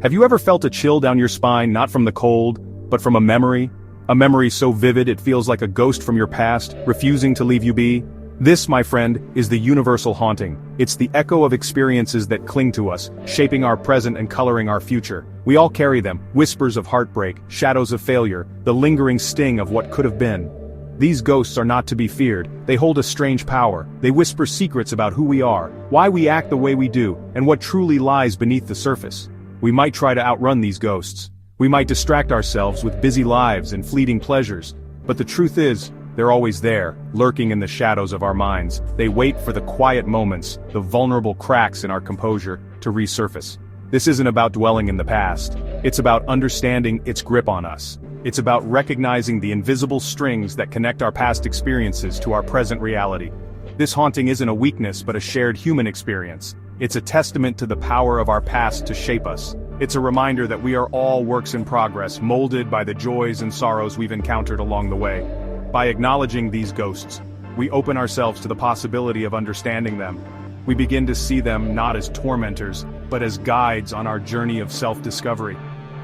Have you ever felt a chill down your spine, not from the cold, but from a memory? A memory so vivid it feels like a ghost from your past, refusing to leave you be? This, my friend, is the universal haunting. It's the echo of experiences that cling to us, shaping our present and coloring our future. We all carry them, whispers of heartbreak, shadows of failure, the lingering sting of what could have been. These ghosts are not to be feared. They hold a strange power. They whisper secrets about who we are, why we act the way we do, and what truly lies beneath the surface. We might try to outrun these ghosts. We might distract ourselves with busy lives and fleeting pleasures, but the truth is, they're always there, lurking in the shadows of our minds. They wait for the quiet moments, the vulnerable cracks in our composure, to resurface. This isn't about dwelling in the past. It's about understanding its grip on us. It's about recognizing the invisible strings that connect our past experiences to our present reality. This haunting isn't a weakness but a shared human experience. It's a testament to the power of our past to shape us. It's a reminder that we are all works in progress, molded by the joys and sorrows we've encountered along the way. By acknowledging these ghosts, we open ourselves to the possibility of understanding them. We begin to see them not as tormentors, but as guides on our journey of self-discovery.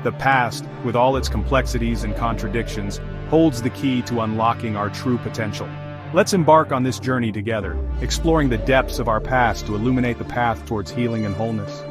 The past, with all its complexities and contradictions, holds the key to unlocking our true potential. Let's embark on this journey together, exploring the depths of our past to illuminate the path towards healing and wholeness.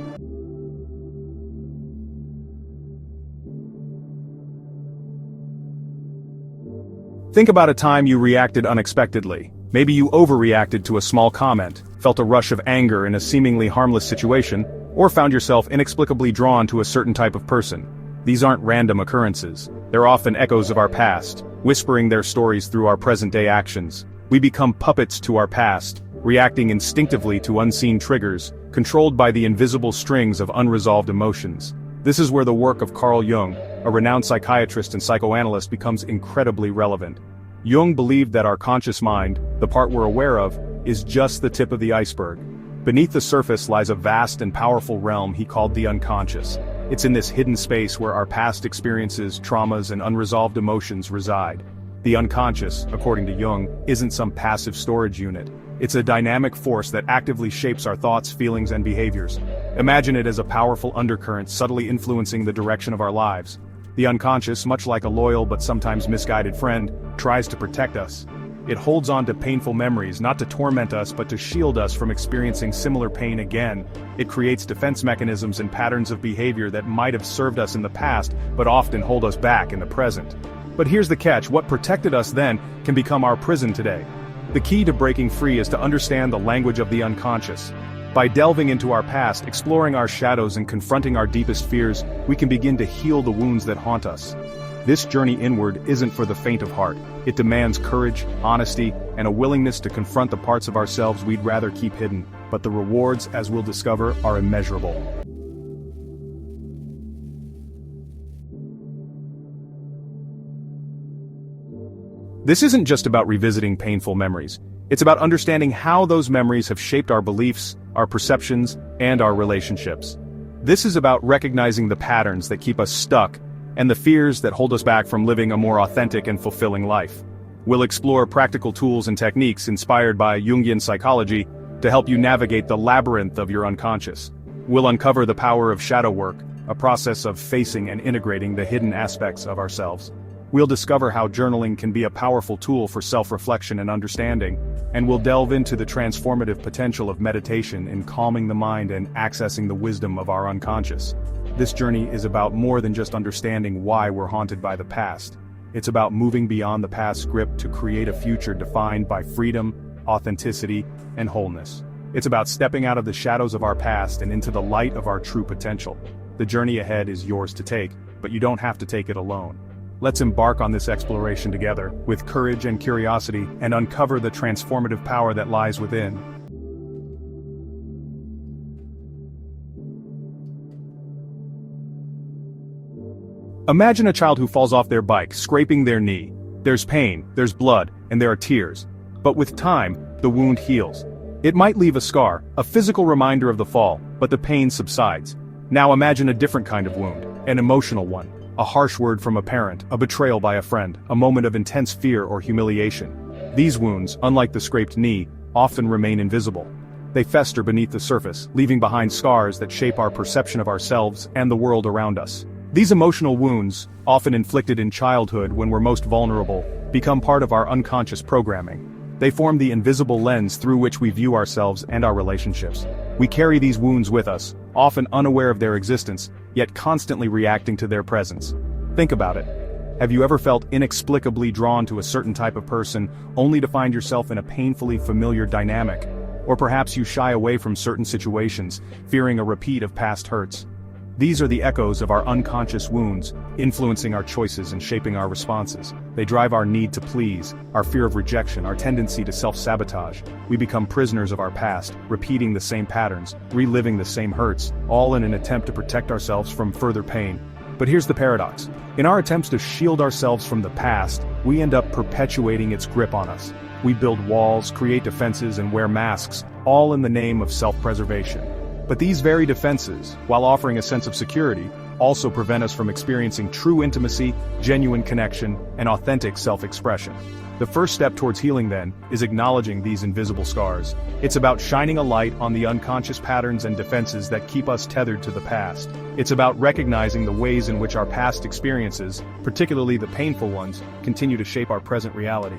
Think about a time you reacted unexpectedly. Maybe you overreacted to a small comment, felt a rush of anger in a seemingly harmless situation, or found yourself inexplicably drawn to a certain type of person. These aren't random occurrences. They're often echoes of our past, whispering their stories through our present-day actions. We become puppets to our past, reacting instinctively to unseen triggers, controlled by the invisible strings of unresolved emotions. This is where the work of Carl Jung, a renowned psychiatrist and psychoanalyst, becomes incredibly relevant. Jung believed that our conscious mind, the part we're aware of, is just the tip of the iceberg. Beneath the surface lies a vast and powerful realm he called the unconscious. It's in this hidden space where our past experiences, traumas, and unresolved emotions reside. The unconscious, according to Jung, isn't some passive storage unit. It's a dynamic force that actively shapes our thoughts, feelings, and behaviors. Imagine it as a powerful undercurrent subtly influencing the direction of our lives. The unconscious, much like a loyal but sometimes misguided friend, tries to protect us. It holds on to painful memories, not to torment us but to shield us from experiencing similar pain again. It creates defense mechanisms and patterns of behavior that might have served us in the past but often hold us back in the present. But here's the catch: what protected us then can become our prison today. The key to breaking free is to understand the language of the unconscious. By delving into our past, exploring our shadows, and confronting our deepest fears, we can begin to heal the wounds that haunt us. This journey inward isn't for the faint of heart. It demands courage, honesty, and a willingness to confront the parts of ourselves we'd rather keep hidden. But the rewards, as we'll discover, are immeasurable. This isn't just about revisiting painful memories. It's about understanding how those memories have shaped our beliefs, our perceptions, and our relationships. This is about recognizing the patterns that keep us stuck and the fears that hold us back from living a more authentic and fulfilling life. We'll explore practical tools and techniques inspired by Jungian psychology to help you navigate the labyrinth of your unconscious. We'll uncover the power of shadow work, a process of facing and integrating the hidden aspects of ourselves. We'll discover how journaling can be a powerful tool for self-reflection and understanding, and we'll delve into the transformative potential of meditation in calming the mind and accessing the wisdom of our unconscious. This journey is about more than just understanding why we're haunted by the past. It's about moving beyond the past's grip to create a future defined by freedom, authenticity, and wholeness. It's about stepping out of the shadows of our past and into the light of our true potential. The journey ahead is yours to take, but you don't have to take it alone. Let's embark on this exploration together, with courage and curiosity, and uncover the transformative power that lies within. Imagine a child who falls off their bike, scraping their knee. There's pain, there's blood, and there are tears. But with time, the wound heals. It might leave a scar, a physical reminder of the fall, but the pain subsides. Now imagine a different kind of wound, an emotional one. A harsh word from a parent, a betrayal by a friend, a moment of intense fear or humiliation. These wounds, unlike the scraped knee, often remain invisible. they fester beneath the surface, leaving behind scars that shape our perception of ourselves and the world around us. These emotional wounds, often inflicted in childhood when we're most vulnerable, become part of our unconscious programming. They form the invisible lens through which we view ourselves and our relationships. We carry these wounds with us, often unaware of their existence, yet constantly reacting to their presence. Think about it. Have you ever felt inexplicably drawn to a certain type of person, only to find yourself in a painfully familiar dynamic? Or perhaps you shy away from certain situations, fearing a repeat of past hurts. These are the echoes of our unconscious wounds, influencing our choices and shaping our responses. They drive our need to please, our fear of rejection, our tendency to self-sabotage. We become prisoners of our past, repeating the same patterns, reliving the same hurts, all in an attempt to protect ourselves from further pain. But here's the paradox. In our attempts to shield ourselves from the past, we end up perpetuating its grip on us. We build walls, create defenses, and wear masks, all in the name of self-preservation. But these very defenses, while offering a sense of security, also prevent us from experiencing true intimacy, genuine connection, and authentic self-expression. The first step towards healing, then, is acknowledging these invisible scars. It's about shining a light on the unconscious patterns and defenses that keep us tethered to the past. It's about recognizing the ways in which our past experiences, particularly the painful ones, continue to shape our present reality.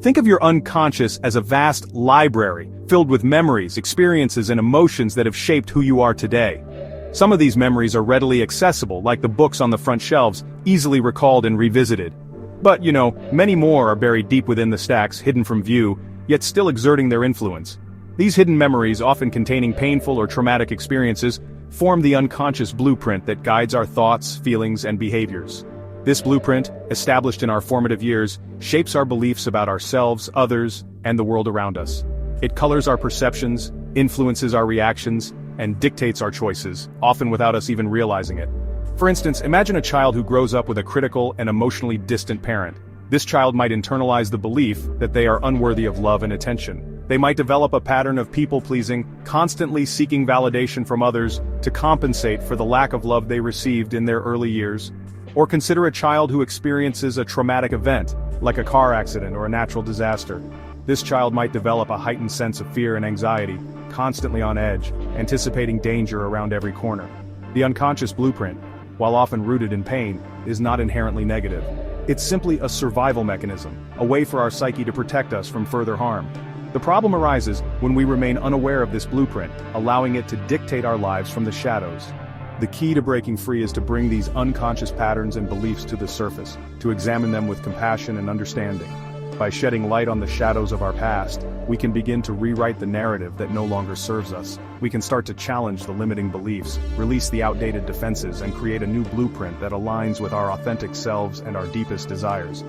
Think of your unconscious as a vast library, filled with memories, experiences, and emotions that have shaped who you are today. Some of these memories are readily accessible, like the books on the front shelves, easily recalled and revisited. But, many more are buried deep within the stacks, hidden from view, yet still exerting their influence. These hidden memories, often containing painful or traumatic experiences, form the unconscious blueprint that guides our thoughts, feelings, and behaviors. This blueprint, established in our formative years, shapes our beliefs about ourselves, others, and the world around us. It colors our perceptions, influences our reactions, and dictates our choices, often without us even realizing it. For instance, imagine a child who grows up with a critical and emotionally distant parent. This child might internalize the belief that they are unworthy of love and attention. They might develop a pattern of people-pleasing, constantly seeking validation from others to compensate for the lack of love they received in their early years. Or consider a child who experiences a traumatic event, like a car accident or a natural disaster. This child might develop a heightened sense of fear and anxiety, constantly on edge, anticipating danger around every corner. The unconscious blueprint, while often rooted in pain, is not inherently negative. It's simply a survival mechanism, a way for our psyche to protect us from further harm. The problem arises when we remain unaware of this blueprint, allowing it to dictate our lives from the shadows. The key to breaking free is to bring these unconscious patterns and beliefs to the surface, to examine them with compassion and understanding. By shedding light on the shadows of our past, we can begin to rewrite the narrative that no longer serves us. We can start to challenge the limiting beliefs, release the outdated defenses, and create a new blueprint that aligns with our authentic selves and our deepest desires.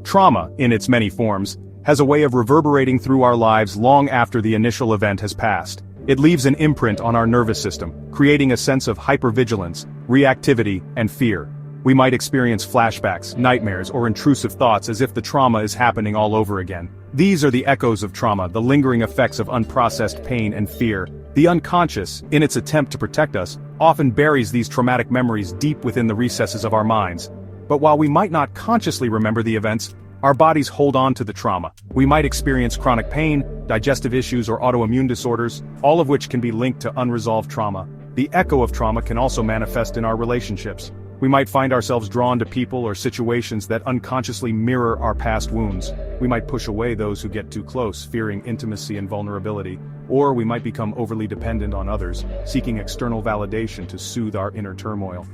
Trauma, in its many forms, has a way of reverberating through our lives long after the initial event has passed. It leaves an imprint on our nervous system, creating a sense of hypervigilance, reactivity, and fear. We might experience flashbacks, nightmares, or intrusive thoughts as if the trauma is happening all over again. These are the echoes of trauma, the lingering effects of unprocessed pain and fear. The unconscious, in its attempt to protect us, often buries these traumatic memories deep within the recesses of our minds. But while we might not consciously remember the events, our bodies hold on to the trauma. We might experience chronic pain, digestive issues, or autoimmune disorders, all of which can be linked to unresolved trauma. The echo of trauma can also manifest in our relationships. We might find ourselves drawn to people or situations that unconsciously mirror our past wounds. We might push away those who get too close, fearing intimacy and vulnerability. Or we might become overly dependent on others, seeking external validation to soothe our inner turmoil.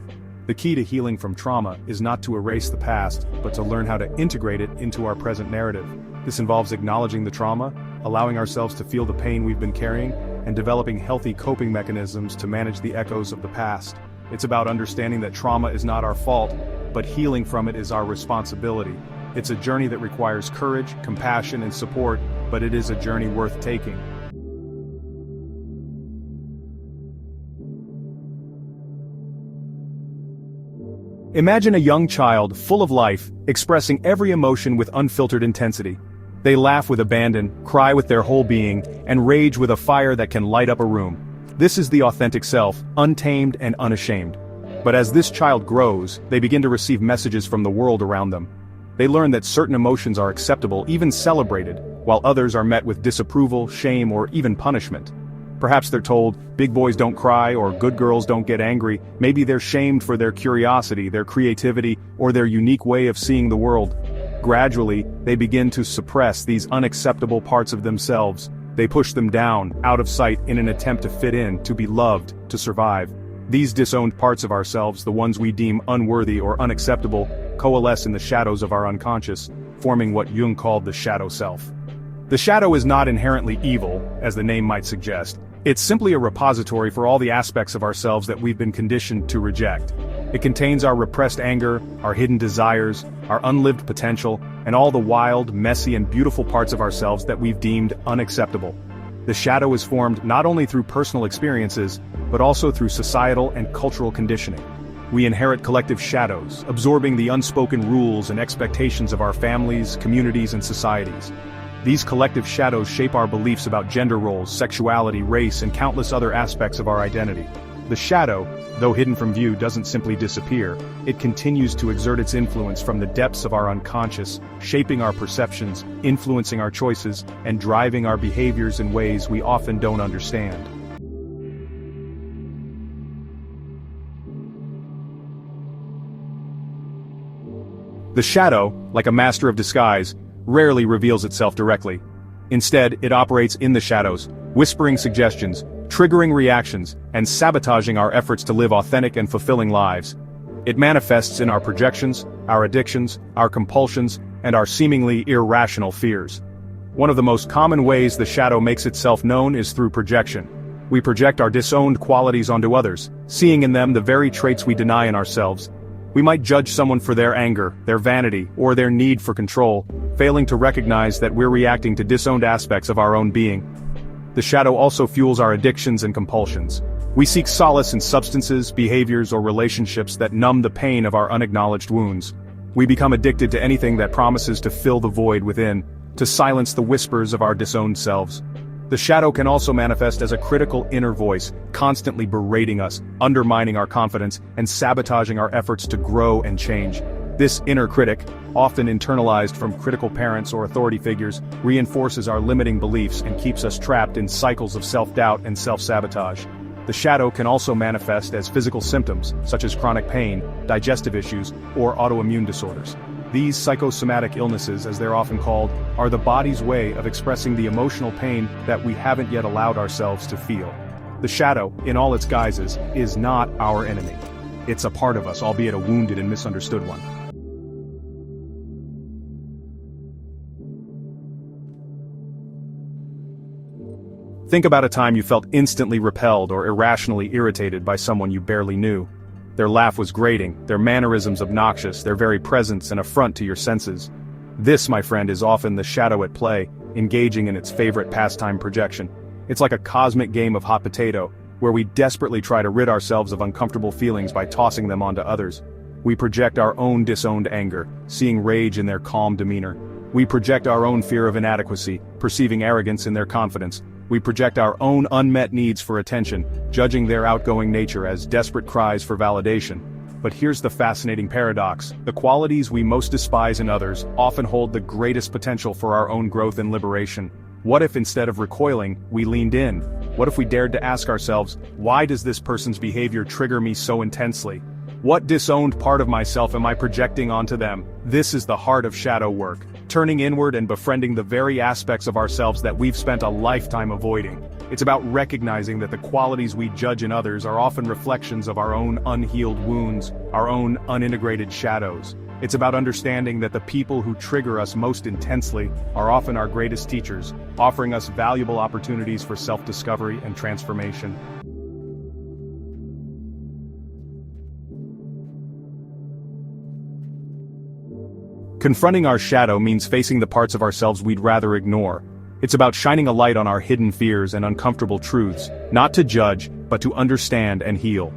The key to healing from trauma is not to erase the past, but to learn how to integrate it into our present narrative. This involves acknowledging the trauma, allowing ourselves to feel the pain we've been carrying, and developing healthy coping mechanisms to manage the echoes of the past. It's about understanding that trauma is not our fault, but healing from it is our responsibility. It's a journey that requires courage, compassion, and support, but it is a journey worth taking. Imagine a young child, full of life, expressing every emotion with unfiltered intensity. They laugh with abandon, cry with their whole being, and rage with a fire that can light up a room. This is the authentic self, untamed and unashamed. But as this child grows, they begin to receive messages from the world around them. They learn that certain emotions are acceptable, even celebrated, while others are met with disapproval, shame, or even punishment. Perhaps they're told, big boys don't cry or good girls don't get angry. Maybe they're shamed for their curiosity, their creativity, or their unique way of seeing the world. Gradually, they begin to suppress these unacceptable parts of themselves. They push them down, out of sight, in an attempt to fit in, to be loved, to survive. These disowned parts of ourselves, the ones we deem unworthy or unacceptable, coalesce in the shadows of our unconscious, forming what Jung called the shadow self. The shadow is not inherently evil, as the name might suggest. It's simply a repository for all the aspects of ourselves that we've been conditioned to reject. It contains our repressed anger, our hidden desires, our unlived potential, and all the wild, messy, and beautiful parts of ourselves that we've deemed unacceptable. The shadow is formed not only through personal experiences, but also through societal and cultural conditioning. We inherit collective shadows, absorbing the unspoken rules and expectations of our families, communities, and societies. These collective shadows shape our beliefs about gender roles, sexuality, race, and countless other aspects of our identity. The shadow, though hidden from view, doesn't simply disappear. It continues to exert its influence from the depths of our unconscious, shaping our perceptions, influencing our choices, and driving our behaviors in ways we often don't understand. The shadow, like a master of disguise, rarely reveals itself directly. Instead, it operates in the shadows, whispering suggestions, triggering reactions, and sabotaging our efforts to live authentic and fulfilling lives. It manifests in our projections, our addictions, our compulsions, and our seemingly irrational fears. One of the most common ways the shadow makes itself known is through projection. We project our disowned qualities onto others, seeing in them the very traits we deny in ourselves. We might judge someone for their anger, their vanity, or their need for control, failing to recognize that we're reacting to disowned aspects of our own being. The shadow also fuels our addictions and compulsions. We seek solace in substances, behaviors, or relationships that numb the pain of our unacknowledged wounds. We become addicted to anything that promises to fill the void within, to silence the whispers of our disowned selves. The shadow can also manifest as a critical inner voice, constantly berating us, undermining our confidence, and sabotaging our efforts to grow and change. This inner critic, often internalized from critical parents or authority figures, reinforces our limiting beliefs and keeps us trapped in cycles of self-doubt and self-sabotage. The shadow can also manifest as physical symptoms, such as chronic pain, digestive issues, or autoimmune disorders. These psychosomatic illnesses, as they're often called, are the body's way of expressing the emotional pain that we haven't yet allowed ourselves to feel. The shadow, in all its guises, is not our enemy. It's a part of us, albeit a wounded and misunderstood one. Think about a time you felt instantly repelled or irrationally irritated by someone you barely knew. Their laugh was grating, their mannerisms obnoxious, their very presence an affront to your senses. This, my friend, is often the shadow at play, engaging in its favorite pastime projection. It's like a cosmic game of hot potato, where we desperately try to rid ourselves of uncomfortable feelings by tossing them onto others. We project our own disowned anger, seeing rage in their calm demeanor. We project our own fear of inadequacy, perceiving arrogance in their confidence. We project our own unmet needs for attention, judging their outgoing nature as desperate cries for validation. But here's the fascinating paradox. The qualities we most despise in others often hold the greatest potential for our own growth and liberation. What if instead of recoiling, we leaned in? What if we dared to ask ourselves, why does this person's behavior trigger me so intensely? What disowned part of myself am I projecting onto them? This is the heart of shadow work, turning inward and befriending the very aspects of ourselves that we've spent a lifetime avoiding. It's about recognizing that the qualities we judge in others are often reflections of our own unhealed wounds, our own unintegrated shadows. It's about understanding that the people who trigger us most intensely are often our greatest teachers, offering us valuable opportunities for self-discovery and transformation. Confronting our shadow means facing the parts of ourselves we'd rather ignore. It's about shining a light on our hidden fears and uncomfortable truths, not to judge, but to understand and heal.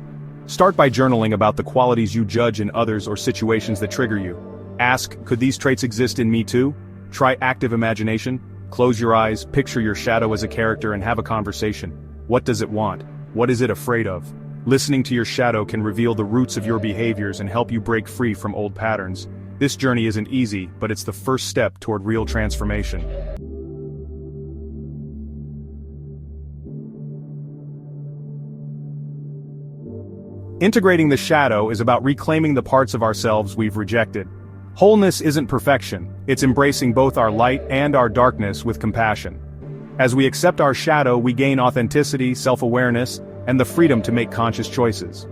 Start by journaling about the qualities you judge in others or situations that trigger you. Ask, could these traits exist in me too? Try active imagination. Close your eyes, picture your shadow as a character and have a conversation. What does it want? What is it afraid of? Listening to your shadow can reveal the roots of your behaviors and help you break free from old patterns. This journey isn't easy, but it's the first step toward real transformation. Integrating the shadow is about reclaiming the parts of ourselves we've rejected. Wholeness isn't perfection, it's embracing both our light and our darkness with compassion. As we accept our shadow, we gain authenticity, self-awareness, and the freedom to make conscious choices.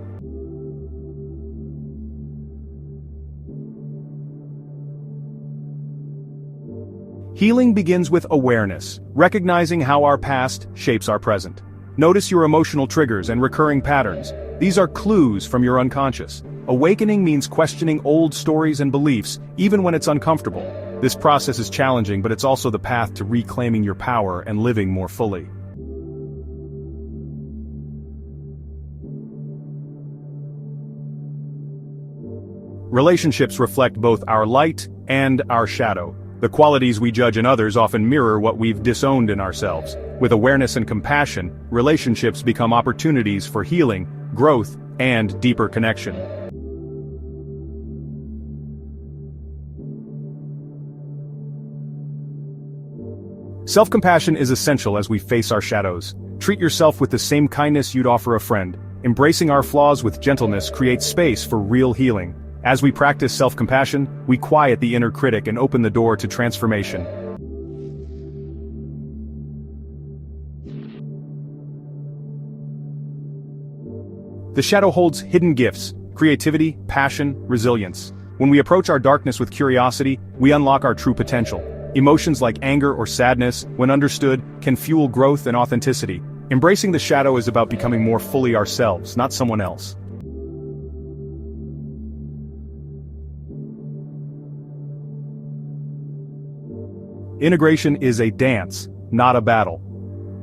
Healing begins with awareness, recognizing how our past shapes our present. Notice your emotional triggers and recurring patterns. These are clues from your unconscious. Awakening means questioning old stories and beliefs, even when it's uncomfortable. This process is challenging, but it's also the path to reclaiming your power and living more fully. Relationships reflect both our light and our shadow. The qualities we judge in others often mirror what we've disowned in ourselves. With awareness and compassion, relationships become opportunities for healing, growth, and deeper connection. Self-compassion is essential as we face our shadows. Treat yourself with the same kindness you'd offer a friend. Embracing our flaws with gentleness creates space for real healing. As we practice self-compassion, we quiet the inner critic and open the door to transformation. The shadow holds hidden gifts: creativity, passion, resilience. When we approach our darkness with curiosity, we unlock our true potential. Emotions like anger or sadness, when understood, can fuel growth and authenticity. Embracing the shadow is about becoming more fully ourselves, not someone else. Integration is a dance, not a battle.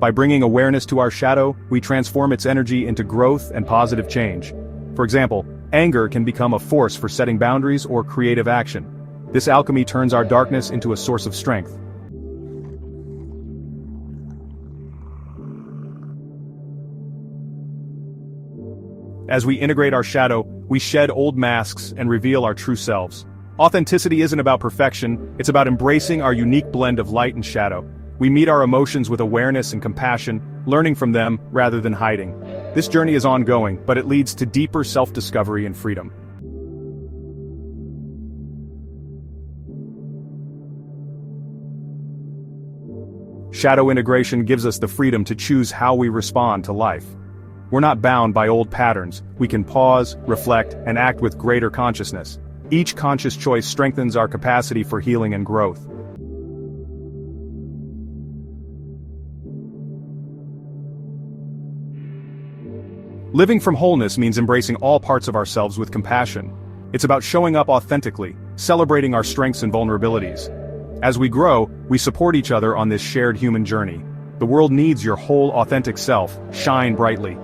By bringing awareness to our shadow, we transform its energy into growth and positive change. For example, anger can become a force for setting boundaries or creative action. This alchemy turns our darkness into a source of strength. As we integrate our shadow, we shed old masks and reveal our true selves. Authenticity isn't about perfection, it's about embracing our unique blend of light and shadow. We meet our emotions with awareness and compassion, learning from them rather than hiding. This journey is ongoing, but it leads to deeper self-discovery and freedom. Shadow integration gives us the freedom to choose how we respond to life. We're not bound by old patterns. We can pause, reflect, and act with greater consciousness. Each conscious choice strengthens our capacity for healing and growth. Living from wholeness means embracing all parts of ourselves with compassion. It's about showing up authentically, celebrating our strengths and vulnerabilities. As we grow, we support each other on this shared human journey. The world needs your whole authentic self. Shine brightly.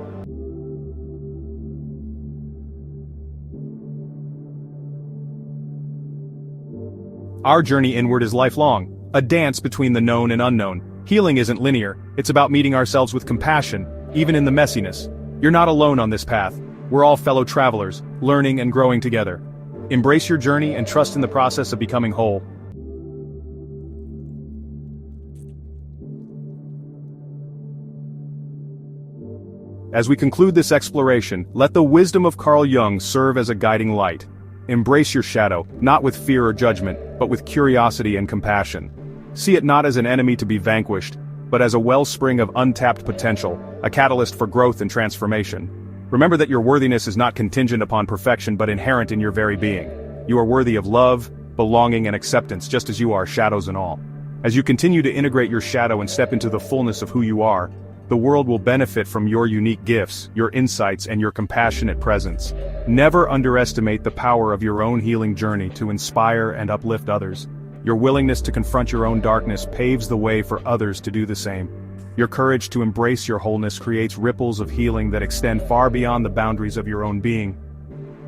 Our journey inward is lifelong, a dance between the known and unknown. Healing isn't linear, it's about meeting ourselves with compassion, even in the messiness. You're not alone on this path. We're all fellow travelers, learning and growing together. Embrace your journey and trust in the process of becoming whole. As we conclude this exploration, let the wisdom of Carl Jung serve as a guiding light. Embrace your shadow, not with fear or judgment, but with curiosity and compassion. See it not as an enemy to be vanquished, but as a wellspring of untapped potential, a catalyst for growth and transformation. Remember that your worthiness is not contingent upon perfection but inherent in your very being. You are worthy of love, belonging, and acceptance just as you are, shadows and all. As you continue to integrate your shadow and step into the fullness of who you are, the world will benefit from your unique gifts, your insights, and your compassionate presence. Never underestimate the power of your own healing journey to inspire and uplift others. Your willingness to confront your own darkness paves the way for others to do the same. Your courage to embrace your wholeness creates ripples of healing that extend far beyond the boundaries of your own being.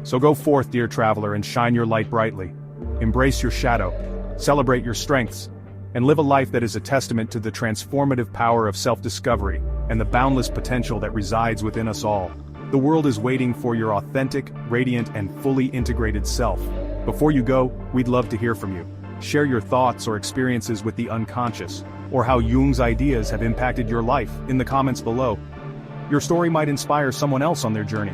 So go forth, dear traveler, and shine your light brightly. Embrace your shadow, celebrate your strengths, and live a life that is a testament to the transformative power of self-discovery. and the boundless potential that resides within us all. The world is waiting for your authentic, radiant, and fully integrated self. Before you go, we'd love to hear from you. Share your thoughts or experiences with the unconscious, or how Jung's ideas have impacted your life in the comments below. Your story might inspire someone else on their journey.